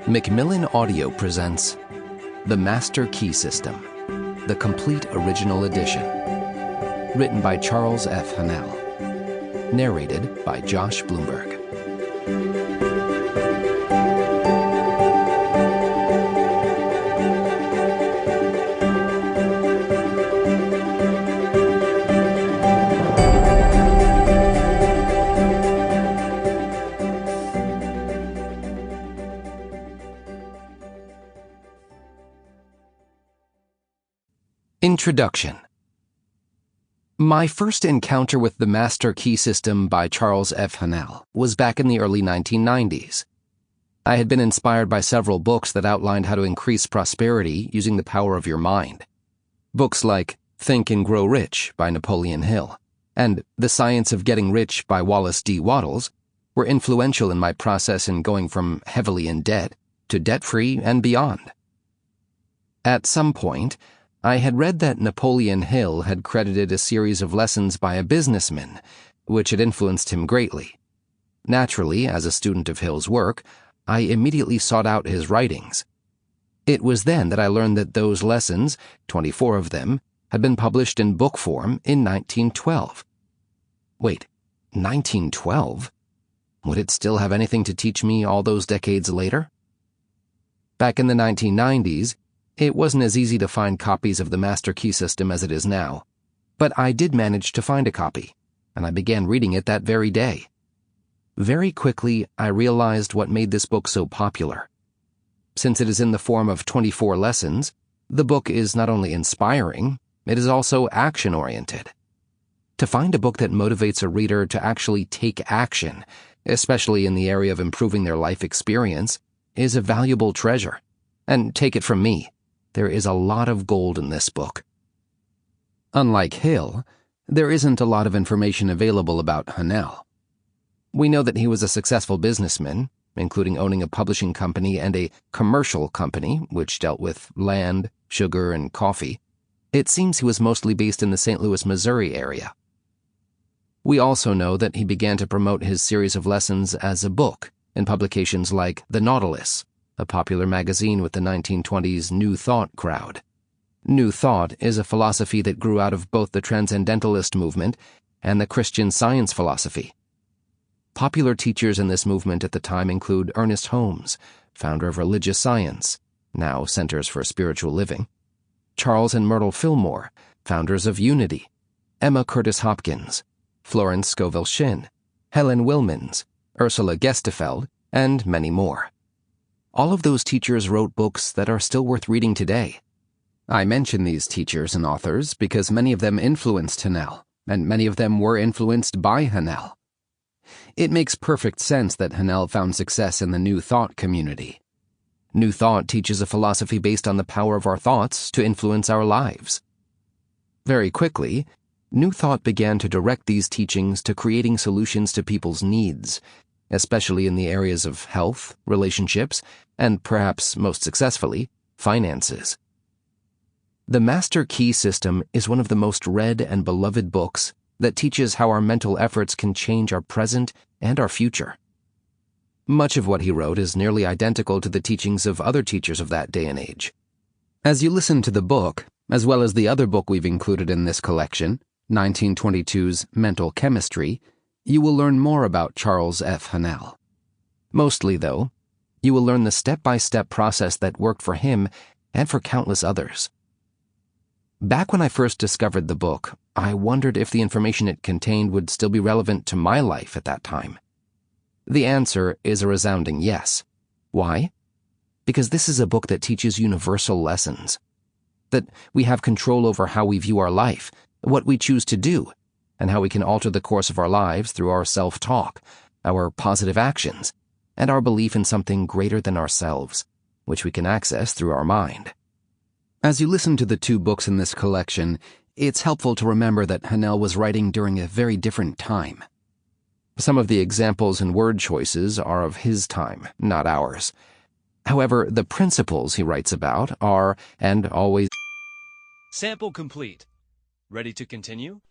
Macmillan Audio presents The Master Key System, the complete original edition. Written by Charles F. Haanel. Narrated by Josh Bloomberg. Introduction. My first encounter with the Master Key System by Charles F. Haanel was back in the early 1990s. I had been inspired by several books that outlined how to increase prosperity using the power of your mind. Books like Think and Grow Rich by Napoleon Hill and The Science of Getting Rich by Wallace D. Wattles were influential in my process in going from heavily in debt to debt-free and beyond. At some point, I had read that Napoleon Hill had credited a series of lessons by a businessman, which had influenced him greatly. Naturally, as a student of Hill's work, I immediately sought out his writings. It was then that I learned that those lessons, 24 of them, had been published in book form in 1912. Wait, 1912? Would it still have anything to teach me all those decades later? Back in the 1990s, it wasn't as easy to find copies of the Master Key System as it is now, but I did manage to find a copy, and I began reading it that very day. Very quickly, I realized what made this book so popular. Since it is in the form of 24 lessons, the book is not only inspiring, it is also action-oriented. To find a book that motivates a reader to actually take action, especially in the area of improving their life experience, is a valuable treasure. And take it from me, there is a lot of gold in this book. Unlike Hill, there isn't a lot of information available about Haanel. We know that he was a successful businessman, including owning a publishing company and a commercial company, which dealt with land, sugar, and coffee. It seems he was mostly based in the St. Louis, Missouri area. We also know that he began to promote his series of lessons as a book in publications like The Nautilus, a popular magazine with the 1920s New Thought crowd. New Thought is a philosophy that grew out of both the Transcendentalist movement and the Christian Science philosophy. Popular teachers in this movement at the time include Ernest Holmes, founder of Religious Science, now Centers for Spiritual Living, Charles and Myrtle Fillmore, founders of Unity, Emma Curtis Hopkins, Florence Scovel Shinn, Helen Wilmans, Ursula Gestefeld, and many more. All of those teachers wrote books that are still worth reading today. I mention these teachers and authors because many of them influenced Haanel, and many of them were influenced by Haanel. It makes perfect sense that Haanel found success in the New Thought community. New Thought teaches a philosophy based on the power of our thoughts to influence our lives. Very quickly, New Thought began to direct these teachings to creating solutions to people's needs, especially in the areas of health, relationships, and perhaps most successfully, finances. The Master Key System is one of the most read and beloved books that teaches how our mental efforts can change our present and our future. Much of what he wrote is nearly identical to the teachings of other teachers of that day and age. As you listen to the book, as well as the other book we've included in this collection, 1922's Mental Chemistry, you will learn more about Charles F. Haanel. Mostly, though, you will learn the step-by-step process that worked for him and for countless others. Back when I first discovered the book, I wondered if the information it contained would still be relevant to my life at that time. The answer is a resounding yes. Why? Because this is a book that teaches universal lessons. That we have control over how we view our life, what we choose to do, and how we can alter the course of our lives through our self-talk, our positive actions, and our belief in something greater than ourselves, which we can access through our mind. As you listen to the two books in this collection, it's helpful to remember that Haanel was writing during a very different time. Some of the examples and word choices are of his time, not ours. However, the principles he writes about are, and always... Sample complete. Ready to continue?